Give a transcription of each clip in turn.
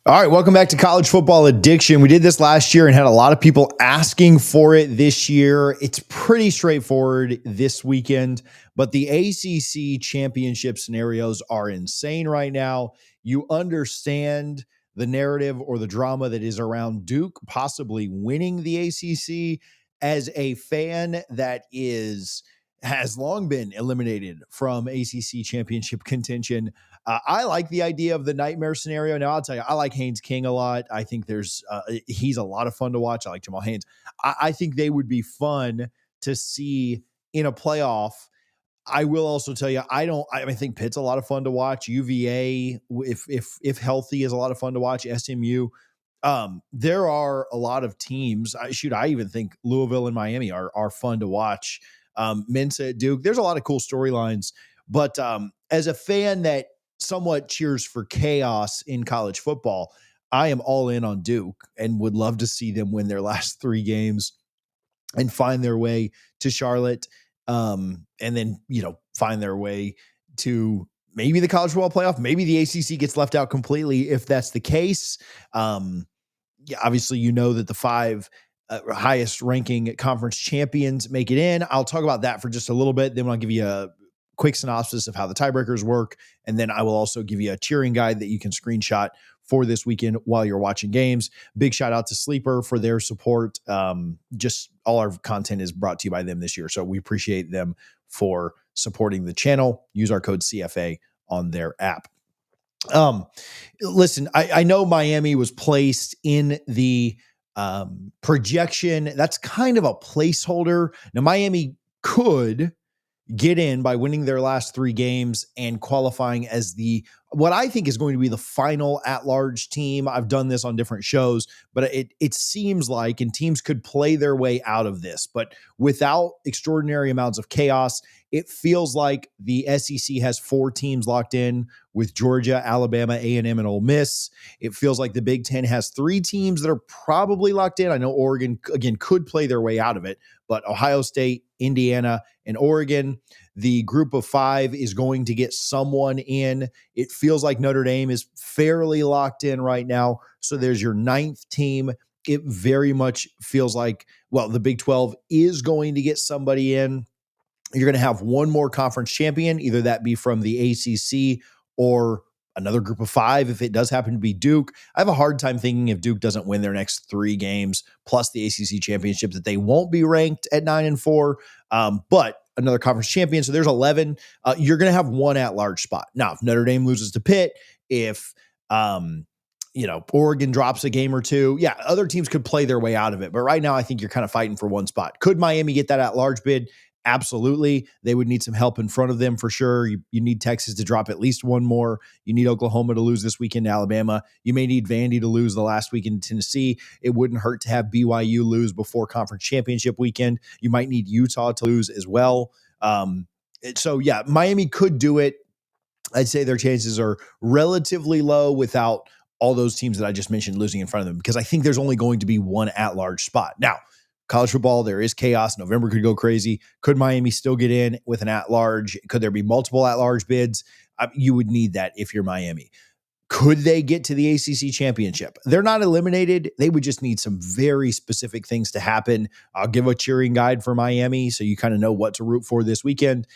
All right, welcome back to College Football Addiction. We did this last year and had a lot of people asking for it this year. It's pretty straightforward this weekend, but the ACC championship scenarios are insane right now. You understand the narrative or the drama that is around Duke possibly winning the ACC. As a fan that has long been eliminated from ACC championship contention, I like the idea of the nightmare scenario. Now, I'll tell you, I like Haynes King a lot. I think he's a lot of fun to watch. I like Jamal Haynes. I think they would be fun to see in a playoff. I will also tell you, I think Pitt's a lot of fun to watch. UVA, if healthy, is a lot of fun to watch. SMU. There are a lot of teams. I even think Louisville and Miami are fun to watch. Mensa at Duke. There's a lot of cool storylines. But as a fan that somewhat cheers for chaos in college football, I am all in on Duke and would love to see them win their last 3 games and find their way to Charlotte, and then find their way to maybe the college football playoff. Maybe the ACC gets left out completely if that's the case. Yeah, obviously, that the 5 highest ranking conference champions make it in. I'll talk about that for just a little bit. Then I'll give you a quick synopsis of how the tiebreakers work. And then I will also give you a cheering guide that you can screenshot for this weekend while you're watching games. Big shout out to Sleeper for their support. Just all our content is brought to you by them this year. So we appreciate them for supporting the channel. Use our code CFA on their app. Listen, I know Miami was placed in the projection. That's kind of a placeholder. Now, Miami could get in by winning their last 3 games and qualifying as what I think is going to be the final at-large team. I've done this on different shows, but it seems like, and teams could play their way out of this, but without extraordinary amounts of chaos, it feels like the SEC has 4 teams locked in with Georgia, Alabama, A&M, and Ole Miss. It feels like the Big Ten has 3 teams that are probably locked in. I know Oregon, again, could play their way out of it, but Ohio State, Indiana, and Oregon. The group of 5 is going to get someone in. It feels like Notre Dame is fairly locked in right now. So there's your 9th team. It very much feels like, the Big 12 is going to get somebody in. You're going to have one more conference champion, either that be from the ACC or another group of 5 if it does happen to be Duke. I have a hard time thinking if Duke doesn't win their next 3 games plus the ACC championship that they won't be ranked at 9-4. But another conference champion. So there's 11. You're going to have one at-large spot. Now, if Notre Dame loses to Pitt, if Oregon drops a game or 2, other teams could play their way out of it. But right now, I think you're kind of fighting for one spot. Could Miami get that at-large bid? Absolutely. They would need some help in front of them for sure. You need Texas to drop at least one more. You need Oklahoma to lose this weekend to Alabama. You may need Vandy to lose the last weekend to Tennessee. It wouldn't hurt to have BYU lose before conference championship weekend. You might need Utah to lose as well. Miami could do it. I'd say their chances are relatively low without all those teams that I just mentioned losing in front of them, because I think there's only going to be one at-large spot. Now, college football, there is chaos. November could go crazy. Could Miami still get in with an at-large? Could there be multiple at-large bids? You would need that if you're Miami. Could they get to the ACC championship? They're not eliminated. They would just need some very specific things to happen. I'll give a cheering guide for Miami so you kind of know what to root for this weekend.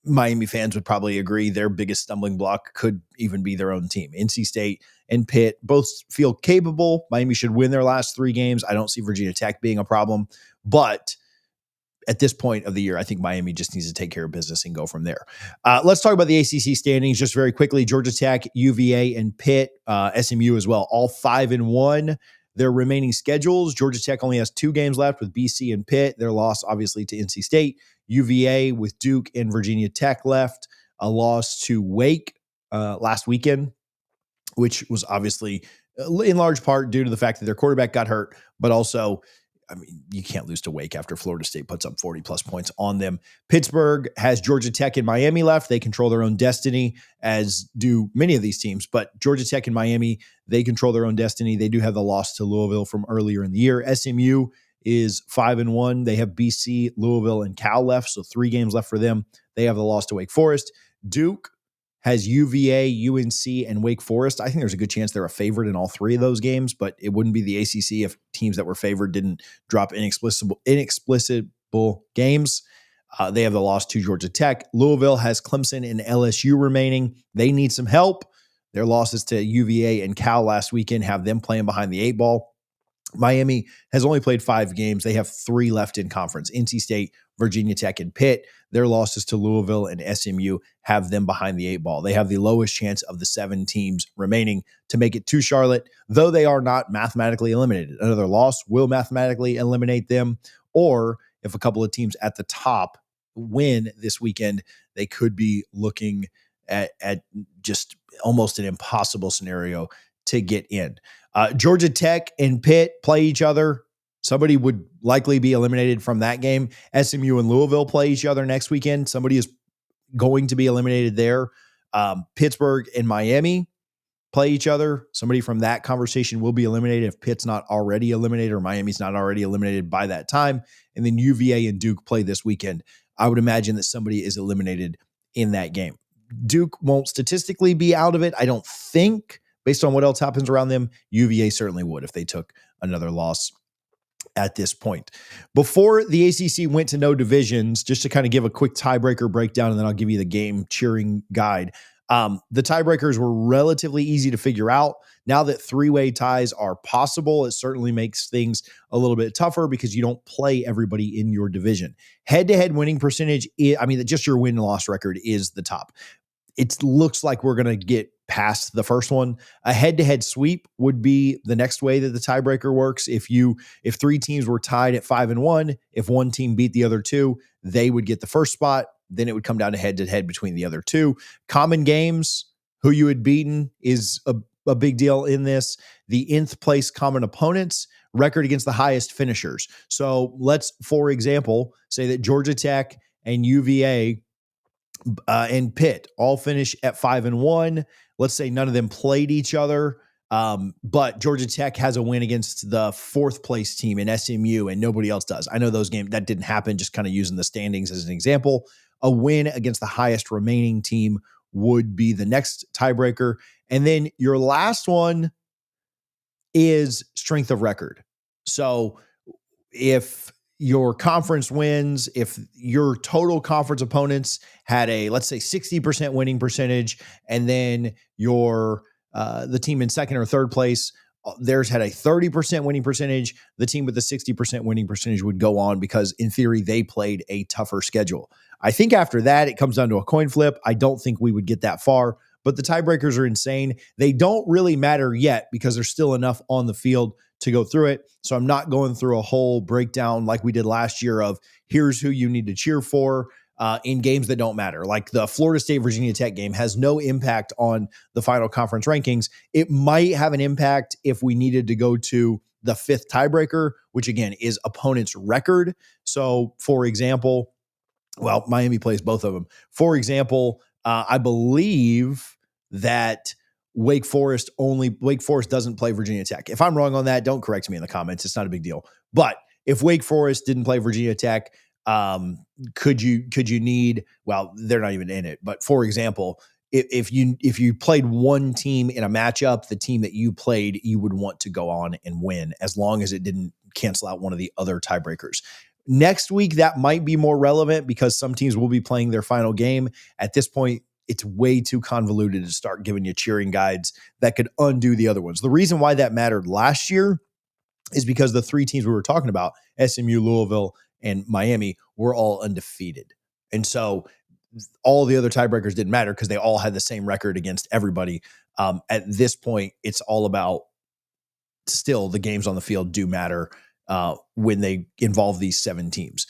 Miami fans would probably agree their biggest stumbling block could even be their own team. NC State and Pitt both feel capable. Miami should win their last 3 games. I don't see Virginia Tech being a problem. But at this point of the year, I think Miami just needs to take care of business and go from there. Let's talk about the ACC standings just very quickly. Georgia Tech, UVA, and Pitt, SMU as well, all 5-1. Their remaining schedules, Georgia Tech only has 2 games left with BC and Pitt. Their loss, obviously, to NC State. UVA with Duke and Virginia Tech left. A loss to Wake last weekend, which was obviously in large part due to the fact that their quarterback got hurt, but also, you can't lose to Wake after Florida State puts up 40-plus points on them. Pittsburgh has Georgia Tech and Miami left. They control their own destiny, as do many of these teams. But Georgia Tech and Miami, they control their own destiny. They do have the loss to Louisville from earlier in the year. SMU is 5-1. They have BC, Louisville, and Cal left, so 3 games left for them. They have the loss to Wake Forest. Duke has UVA, UNC, and Wake Forest. I think there's a good chance they're a favorite in all three of those games, but it wouldn't be the ACC if teams that were favored didn't drop inexplicable games. They have the loss to Georgia Tech. Louisville has Clemson and LSU remaining. They need some help. Their losses to UVA and Cal last weekend have them playing behind the eight ball. Miami has only played 5 games. They have 3 left in conference. NC State, Virginia Tech, and Pitt. Their losses to Louisville and SMU have them behind the eight ball. They have the lowest chance of the 7 teams remaining to make it to Charlotte, though they are not mathematically eliminated. Another loss will mathematically eliminate them, or if a couple of teams at the top win this weekend, they could be looking at just almost an impossible scenario to get in. Georgia Tech and Pitt play each other. Somebody would likely be eliminated from that game. SMU and Louisville play each other next weekend. Somebody is going to be eliminated there. Pittsburgh and Miami play each other. Somebody from that conversation will be eliminated if Pitt's not already eliminated or Miami's not already eliminated by that time. And then UVA and Duke play this weekend. I would imagine that somebody is eliminated in that game. Duke won't statistically be out of it, I don't think. Based on what else happens around them, UVA certainly would if they took another loss at this point. Before the ACC went to no divisions, just to kind of give a quick tiebreaker breakdown, and then I'll give you the game cheering guide. The tiebreakers were relatively easy to figure out. Now that 3-way ties are possible, it certainly makes things a little bit tougher because you don't play everybody in your division. Head-to-head winning percentage, just your win-loss record is the top. It looks like we're going to get past the first one. A head-to-head sweep would be the next way that the tiebreaker works. If 3 teams were tied at 5-1, if one team beat the other 2, they would get the first spot. Then it would come down to head-to-head between the other 2. Common games, who you had beaten is a big deal in this. The nth place common opponents, record against the highest finishers. So let's, for example, say that Georgia Tech and UVA and Pitt all finish at 5-1. Let's say none of them played each other, but Georgia Tech has a win against the 4th place team in SMU, and nobody else does. I know those games that didn't happen. Just kind of using the standings as an example. A win against the highest remaining team would be the next tiebreaker, and then your last one is strength of record. So if your conference wins, if your total conference opponents had a, let's say, 60% winning percentage, and then the team in second or third place, theirs had a 30% winning percentage, the team with the 60% winning percentage would go on because in theory they played a tougher schedule. I think after that, it comes down to a coin flip. I don't think we would get that far, but the tiebreakers are insane. They don't really matter yet because there's still enough on the field to go through it. So I'm not going through a whole breakdown like we did last year of here's who you need to cheer for in games that don't matter. Like the Florida State-Virginia Tech game has no impact on the final conference rankings. It might have an impact if we needed to go to the 5th tiebreaker, which again is opponent's record. So for example, Miami plays both of them. For example, I believe that Wake Forest doesn't play Virginia Tech. If I'm wrong on that, don't correct me in the comments. It's not a big deal. But if Wake Forest didn't play Virginia Tech, could you need, they're not even in it. But for example, if you played one team in a matchup, the team that you played, you would want to go on and win as long as it didn't cancel out one of the other tiebreakers. Next week, that might be more relevant because some teams will be playing their final game. At this point, it's way too convoluted to start giving you cheering guides that could undo the other ones. The reason why that mattered last year is because the 3 teams we were talking about, SMU, Louisville, and Miami, were all undefeated. And so all the other tiebreakers didn't matter because they all had the same record against everybody. At this point, it's all about still the games on the field do matter when they involve these 7 teams.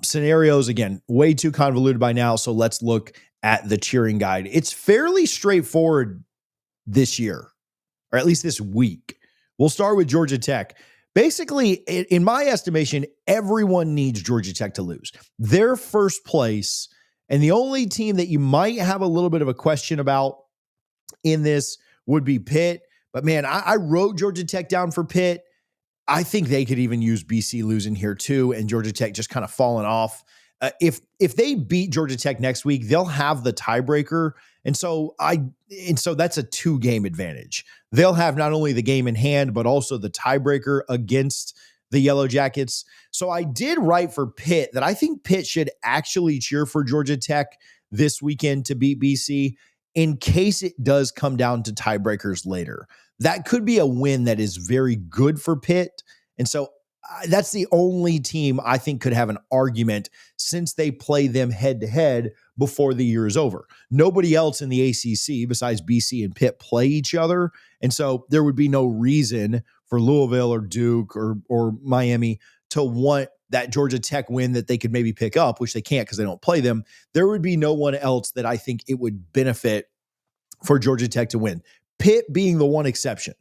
Scenarios, again, way too convoluted by now. So let's look at the cheering guide. It's fairly straightforward this year, or at least this week. We'll start with Georgia Tech. Basically, in my estimation, everyone needs Georgia Tech to lose. They're first place, and the only team that you might have a little bit of a question about in this would be Pitt. But man, I wrote Georgia Tech down for Pitt. I think they could even use BC losing here too, and Georgia Tech just kind of falling off. If they beat Georgia Tech next week, they'll have the tiebreaker, and so that's a 2-game advantage. They'll have not only the game in hand, but also the tiebreaker against the Yellow Jackets. So I did write for Pitt that I think Pitt should actually cheer for Georgia Tech this weekend to beat BC in case it does come down to tiebreakers later. That could be a win that is very good for Pitt. And so that's the only team I think could have an argument since they play them head to head before the year is over. Nobody else in the ACC besides BC and Pitt play each other. And so there would be no reason for Louisville or Duke or Miami to want that Georgia Tech win that they could maybe pick up, which they can't because they don't play them. There would be no one else that I think it would benefit for Georgia Tech to win. Pitt being the one exception.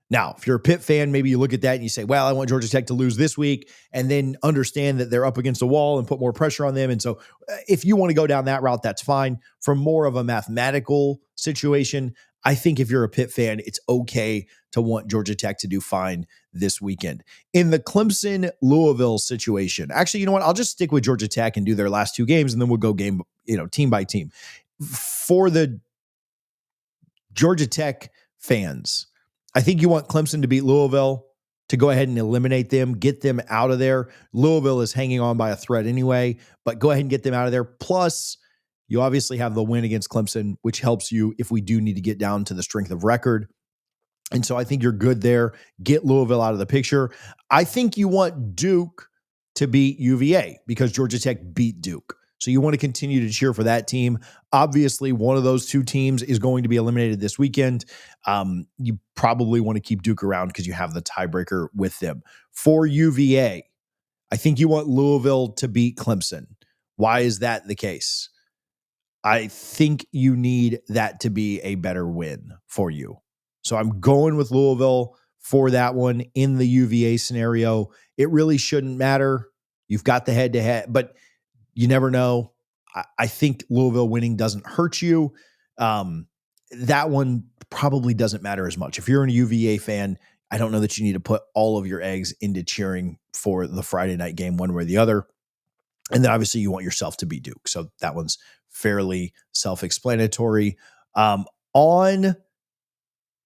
Now, if you're a Pitt fan, maybe you look at that and you say, well, I want Georgia Tech to lose this week, and then understand that they're up against a wall and put more pressure on them. And so if you want to go down that route, that's fine. From more of a mathematical situation, I think if you're a Pitt fan, it's okay to want Georgia Tech to do fine this weekend. In the Clemson-Louisville situation, actually, you know what? I'll just stick with Georgia Tech and do their last 2 games, and then we'll go team by team. For the Georgia Tech fans, I think you want Clemson to beat Louisville to go ahead and eliminate them, get them out of there. Louisville is hanging on by a thread anyway, but go ahead and get them out of there. Plus, you obviously have the win against Clemson, which helps you if we do need to get down to the strength of record. And so I think you're good there. Get Louisville out of the picture. I think you want Duke to beat UVA because Georgia Tech beat Duke. So you want to continue to cheer for that team. Obviously, one of those 2 teams is going to be eliminated this weekend. You probably want to keep Duke around because you have the tiebreaker with them. For UVA, I think you want Louisville to beat Clemson. Why is that the case? I think you need that to be a better win for you. So I'm going with Louisville for that one in the UVA scenario. It really shouldn't matter. You've got the head-to-head, but you never know. I think Louisville winning doesn't hurt you. That one probably doesn't matter as much. If you're a UVA fan, I don't know that you need to put all of your eggs into cheering for the Friday night game one way or the other. And then obviously you want yourself to beat Duke. So that one's fairly self-explanatory. On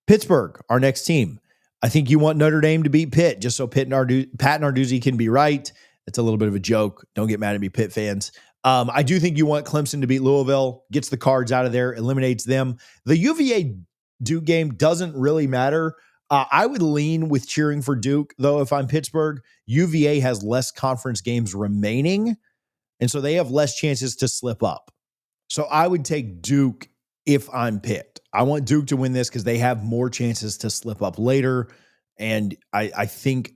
Pittsburgh, our next team, I think you want Notre Dame to beat Pitt just so Pat Narduzzi can be right. It's a little bit of a joke. Don't get mad at me, Pitt fans. I do think you want Clemson to beat Louisville, gets the cards out of there, eliminates them. The UVA Duke game doesn't really matter. I would lean with cheering for Duke, though, if I'm Pittsburgh. UVA has less conference games remaining, and so they have less chances to slip up. So I would take Duke if I'm Pitt. I want Duke to win this because they have more chances to slip up later, and I think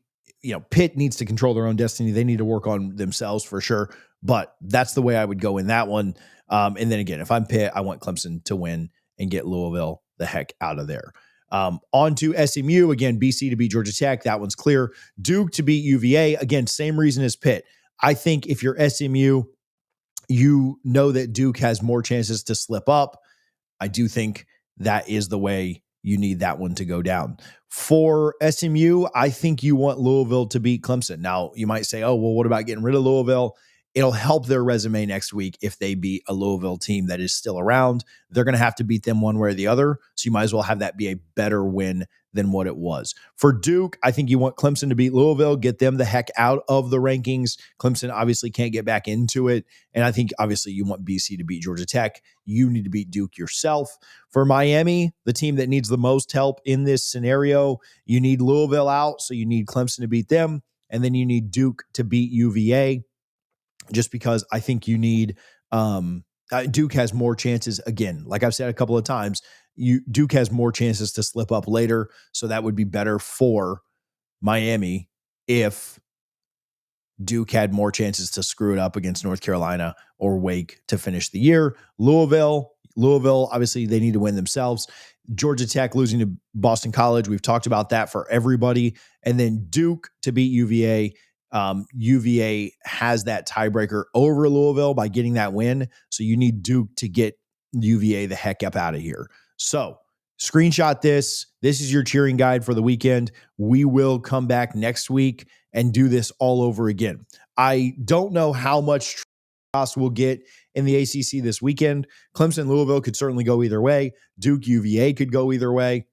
Pitt needs to control their own destiny. They need to work on themselves for sure, but that's the way I would go in that one. And then again, if I'm Pitt, I want Clemson to win and get Louisville the heck out of there. On to SMU. Again, BC to beat Georgia Tech. That one's clear. Duke to beat UVA. Again, same reason as Pitt. I think if you're SMU, you know that Duke has more chances to slip up. I do think that is the way you need that one to go down. For SMU, I think you want Louisville to beat Clemson. Now, you might say, oh, well, what about getting rid of Louisville? It'll help their resume next week if they beat a Louisville team that is still around. They're going to have to beat them one way or the other, so you might as well have that be a better win than what it was. For Duke, I think you want Clemson to beat Louisville, get them the heck out of the rankings. Clemson obviously can't get back into it, and I think obviously you want BC to beat Georgia Tech. You need to beat Duke yourself. For Miami, the team that needs the most help in this scenario, you need Louisville out, so you need Clemson to beat them, and then you need Duke to beat UVA. Just because I think you need Duke has more chances. Again, like I've said a couple of times, Duke has more chances to slip up later. So that would be better for Miami if Duke had more chances to screw it up against North Carolina or Wake to finish the year. Louisville, obviously they need to win themselves. Georgia Tech losing to Boston College. We've talked about that for everybody. And then Duke to beat UVA. UVA has that tiebreaker over Louisville by getting that win. So you need Duke to get UVA the heck up out of here. So screenshot this. This is your cheering guide for the weekend. We will come back next week and do this all over again. I don't know how much chaos we'll get in the ACC this weekend. Clemson, Louisville could certainly go either way. Duke, UVA could go either way.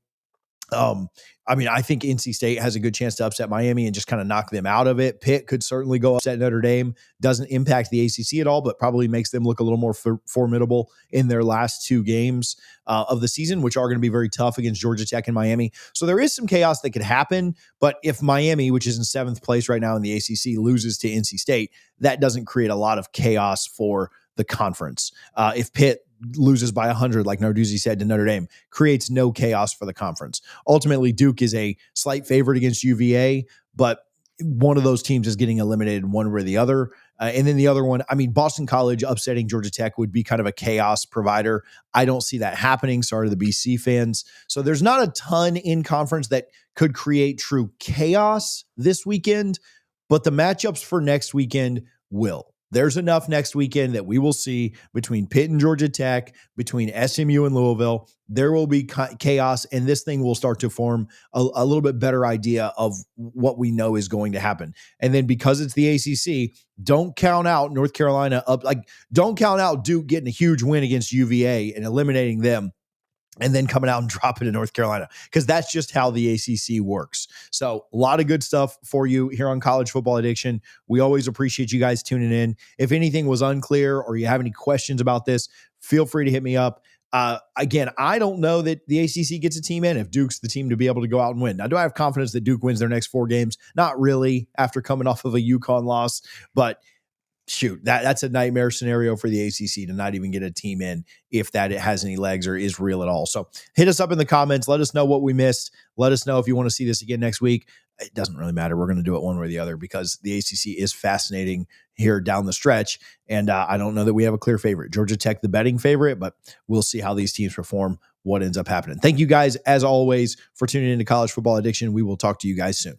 I think NC State has a good chance to upset Miami and just kind of knock them out of it. Pitt could certainly go upset Notre Dame. Doesn't impact the ACC at all, but probably makes them look a little more formidable in their last two games of the season, which are going to be very tough against Georgia Tech and Miami. So there is some chaos that could happen, but if Miami, which is in 7th place right now in the ACC, loses to NC State, that doesn't create a lot of chaos for the conference. If Pitt loses by 100, like Narduzzi said to Notre Dame, creates no chaos for the conference. Ultimately, Duke is a slight favorite against UVA, but one of those teams is getting eliminated one way or the other. And then the other one, Boston College upsetting Georgia Tech would be kind of a chaos provider. I don't see that happening. Sorry to the BC fans. So there's not a ton in conference that could create true chaos this weekend, but the matchups for next weekend will. There's enough next weekend that we will see between Pitt and Georgia Tech, between SMU and Louisville. There will be chaos, and this thing will start to form a little bit better idea of what we know is going to happen. And then because it's the ACC, don't count out North Carolina don't count out Duke getting a huge win against UVA and eliminating them, and then coming out and dropping to North Carolina, because that's just how the ACC works. So a lot of good stuff for you here on College Football Addiction. We always appreciate you guys tuning in. If anything was unclear or you have any questions about this, feel free to hit me up. Again, I don't know that the ACC gets a team in if Duke's the team to be able to go out and win. Now, do I have confidence that Duke wins their next 4 games? Not really, after coming off of a UConn loss, but shoot, that's a nightmare scenario for the ACC to not even get a team in if that it has any legs or is real at all. So hit us up in the comments. Let us know what we missed. Let us know if you want to see this again next week. It doesn't really matter. We're going to do it one way or the other because the ACC is fascinating here down the stretch. And I don't know that we have a clear favorite. Georgia Tech, the betting favorite, but we'll see how these teams perform, what ends up happening. Thank you guys, as always, for tuning into College Football Addiction. We will talk to you guys soon.